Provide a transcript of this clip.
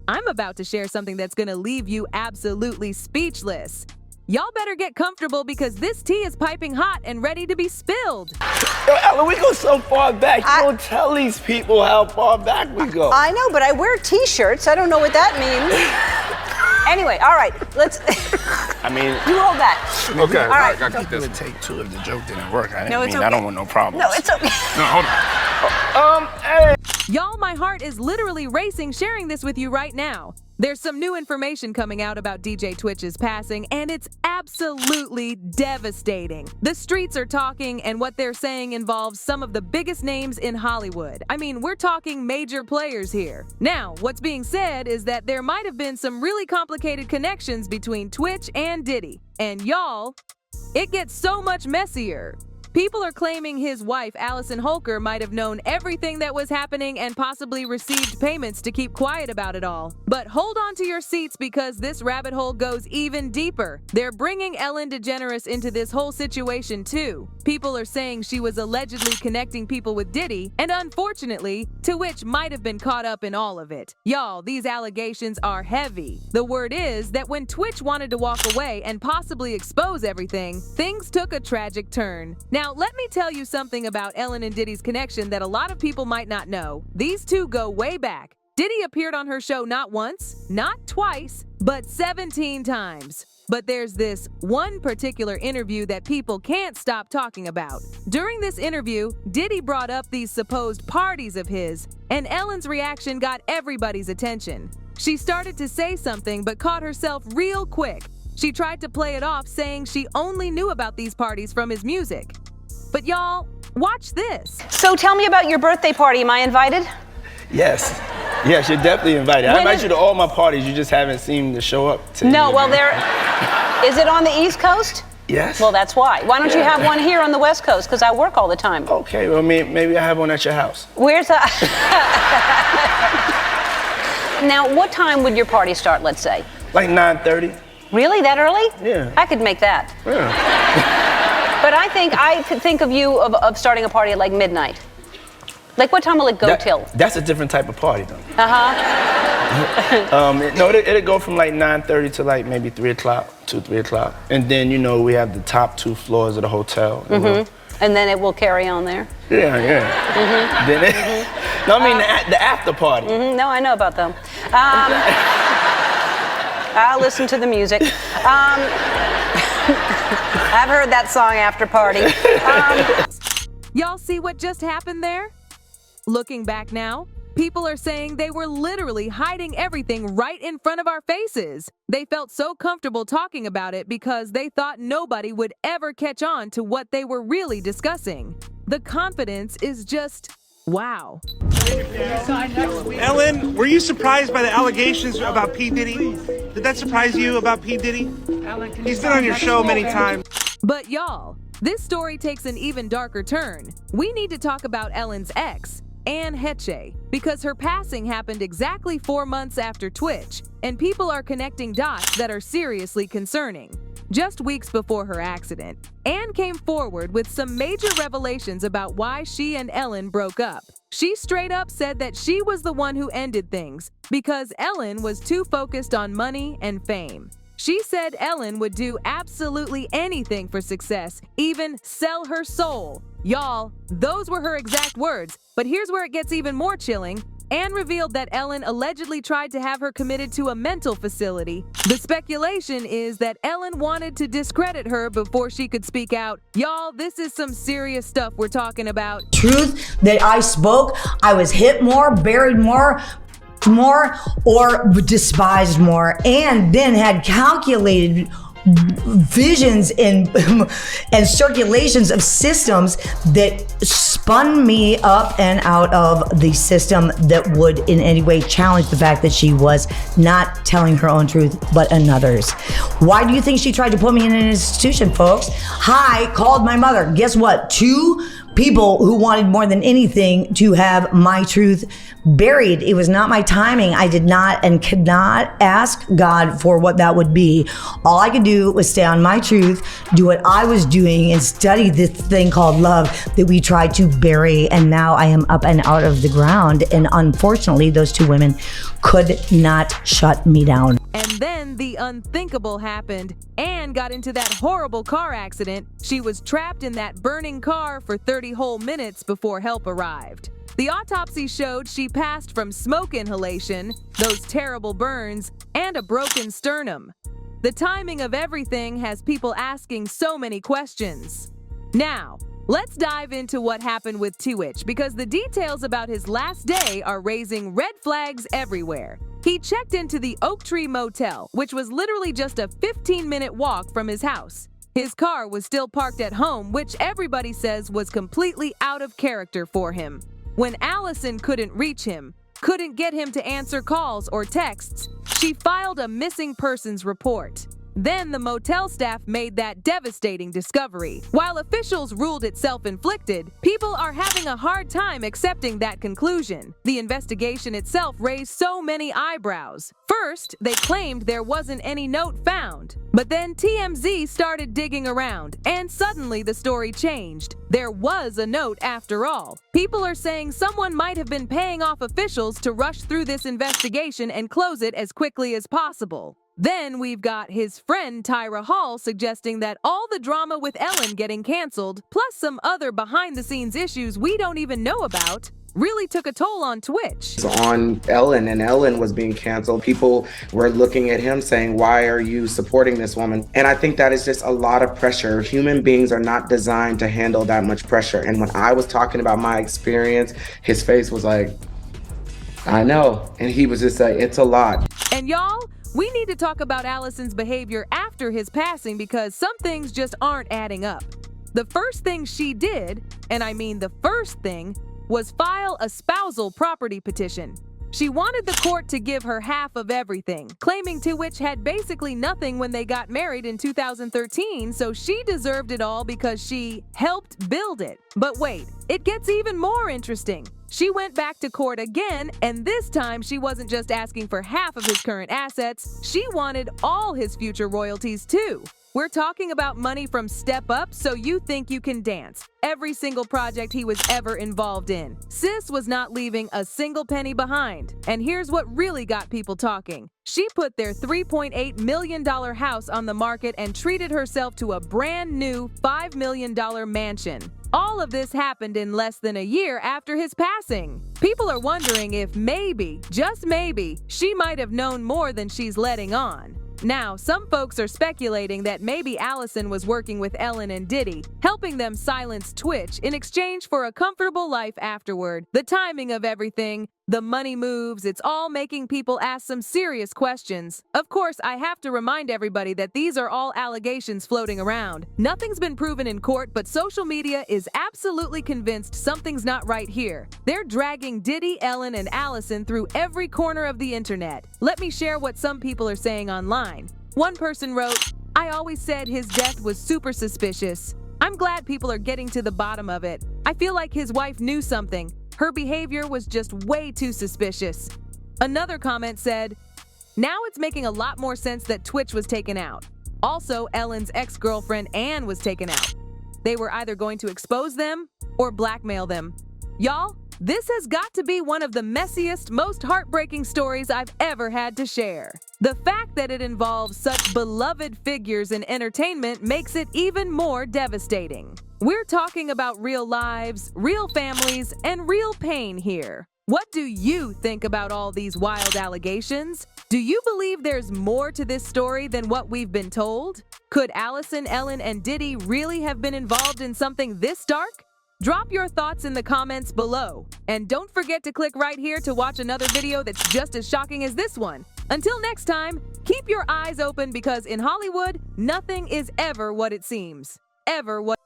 I'm about to share something that's gonna leave you absolutely speechless. Y'all better get comfortable because this tea is piping hot and ready to be spilled. Yo, Ellen, we go so far back. You don't tell these people how far back we go. I know, but I wear t-shirts. I don't know what that means. Anyway, all right, let's. I mean, you hold that. Okay, all right. I keep this. Take two if the joke didn't work. It's okay. I don't want no problems. No, it's okay. No, hold on. Hey. Y'all, my heart is literally racing sharing this with you right now. There's some new information coming out about DJ Twitch's passing, and it's absolutely devastating. The streets are talking, and what they're saying involves some of the biggest names in Hollywood. I mean, we're talking major players here. Now, what's being said is that there might have been some really complicated connections between Twitch and Diddy. And y'all, it gets so much messier. People are claiming his wife, Allison Holker, might have known everything that was happening and possibly received payments to keep quiet about it all. But hold on to your seats because this rabbit hole goes even deeper. They're bringing Ellen DeGeneres into this whole situation too. People are saying she was allegedly connecting people with Diddy, and unfortunately, Twitch might have been caught up in all of it. Y'all, these allegations are heavy. The word is that when Twitch wanted to walk away and possibly expose everything, things took a tragic turn. Now, let me tell you something about Ellen and Diddy's connection that a lot of people might not know. These two go way back. Diddy appeared on her show not once, not twice, but 17 times. But there's this one particular interview that people can't stop talking about. During this interview, Diddy brought up these supposed parties of his, and Ellen's reaction got everybody's attention. She started to say something but caught herself real quick. She tried to play it off saying she only knew about these parties from his music. But y'all, watch this. So tell me about your birthday party. Am I invited? Yes. Yes, you're definitely invited. I invite you to all my parties. You just haven't seemed to show up to No, well, is it on the East Coast? Yes. Well, that's why. Why don't you have one here on the West Coast? Because I work all the time. Okay, well, maybe I have one at your house. Where's that? Now, what time would your party start, let's say? Like 9:30. Really? That early? Yeah. I could make that. Yeah. But I could think of you of starting a party at like midnight. Like what time will it go till? That's a different type of party though. Uh-huh. No, it'll go from like 9:30 to like maybe 3 o'clock, 3 o'clock. And then, you know, we have the top 2 floors of the hotel. Mm-hmm. And then it will carry on there? Yeah. Mm-hmm. Then No, I mean the after party. Mm-hmm. No, I know about them. I'll listen to the music. I've heard that song, After Party. Y'all see what just happened there? Looking back now, people are saying they were literally hiding everything right in front of our faces. They felt so comfortable talking about it because they thought nobody would ever catch on to what they were really discussing. The confidence is just wow. Ellen, were you surprised by the allegations about P. Diddy? Did that surprise you about P. Diddy? He's been on your show many times. But y'all, this story takes an even darker turn. We need to talk about Ellen's ex, Anne Heche, because her passing happened exactly 4 months after Twitch, and people are connecting dots that are seriously concerning. Just weeks before her accident, Anne came forward with some major revelations about why she and Ellen broke up. She straight up said that she was the one who ended things because Ellen was too focused on money and fame. She said Ellen would do absolutely anything for success, even sell her soul. Y'all, those were her exact words, but here's where it gets even more chilling. Anne revealed that Ellen allegedly tried to have her committed to a mental facility. The speculation is that Ellen wanted to discredit her before she could speak out. Y'all, this is some serious stuff we're talking about. Truth that I spoke, I was hit more, buried more, or despised more, and then had calculated visions and circulations of systems that spun me up and out of the system that would in any way challenge the fact that she was not telling her own truth but another's. Why do you think she tried to put me in an institution, folks? I called my mother. Guess what? 2 people who wanted more than anything to have my truth buried. It was not my timing. I did not and could not ask God for what that would be. All I could do was stay on my truth, do what I was doing, and study this thing called love that we tried to bury. And now I am up and out of the ground. And unfortunately, those two women could not shut me down. And then the unthinkable happened. Anne got into that horrible car accident. She was trapped in that burning car for 30 whole minutes before help arrived. The autopsy showed she passed from smoke inhalation, those terrible burns, and a broken sternum. The timing of everything has people asking so many questions. Now, let's dive into what happened with Twitch, because the details about his last day are raising red flags everywhere. He checked into the Oak Tree Motel, which was literally just a 15-minute walk from his house. His car was still parked at home, which everybody says was completely out of character for him. When Allison couldn't reach him, couldn't get him to answer calls or texts, she filed a missing persons report. Then the motel staff made that devastating discovery. While officials ruled it self-inflicted, people are having a hard time accepting that conclusion. The investigation itself raised so many eyebrows. First, they claimed there wasn't any note found. But then TMZ started digging around, and suddenly the story changed. There was a note after all. People are saying someone might have been paying off officials to rush through this investigation and close it as quickly as possible. Then we've got his friend Tyra Hall suggesting that all the drama with Ellen getting canceled, plus some other behind-the-scenes issues we don't even know about, really took a toll on Twitch. On Ellen, and Ellen was being canceled. People were looking at him saying, why are you supporting this woman? And I think that is just a lot of pressure. Human beings are not designed to handle that much pressure. And when I was talking about my experience, his face was like, I know. And he was just like, it's a lot. And y'all, we need to talk about Allison's behavior after his passing, because some things just aren't adding up. The first thing she did, and I mean the first thing, was file a spousal property petition. She wanted the court to give her half of everything, claiming Twitch had basically nothing when they got married in 2013, so she deserved it all because she helped build it. But wait, it gets even more interesting. She went back to court again, and this time she wasn't just asking for half of his current assets, she wanted all his future royalties too. We're talking about money from Step Up So You Think You Can Dance, every single project he was ever involved in. Sis was not leaving a single penny behind. And here's what really got people talking. She put their $3.8 million house on the market and treated herself to a brand new $5 million mansion. All of this happened in less than a year after his passing. People are wondering if maybe, just maybe, she might have known more than she's letting on. Now, some folks are speculating that maybe Allison was working with Ellen and Diddy, helping them silence Twitch in exchange for a comfortable life afterward. The timing of everything, the money moves, it's all making people ask some serious questions. Of course, I have to remind everybody that these are all allegations floating around. Nothing's been proven in court, but social media is absolutely convinced something's not right here. They're dragging Diddy, Ellen, and Allison through every corner of the internet. Let me share what some people are saying online. One person wrote, "I always said his death was super suspicious. I'm glad people are getting to the bottom of it. I feel like his wife knew something. Her behavior was just way too suspicious." Another comment said, "Now it's making a lot more sense that Twitch was taken out. Also, Ellen's ex-girlfriend Anne was taken out. They were either going to expose them or blackmail them." Y'all, this has got to be one of the messiest, most heartbreaking stories I've ever had to share. The fact that it involves such beloved figures in entertainment makes it even more devastating. We're talking about real lives, real families, and real pain here. What do you think about all these wild allegations? Do you believe there's more to this story than what we've been told? Could Allison, Ellen, and Diddy really have been involved in something this dark? Drop your thoughts in the comments below. And don't forget to click right here to watch another video that's just as shocking as this one. Until next time, keep your eyes open, because in Hollywood, nothing is ever what it seems. Ever what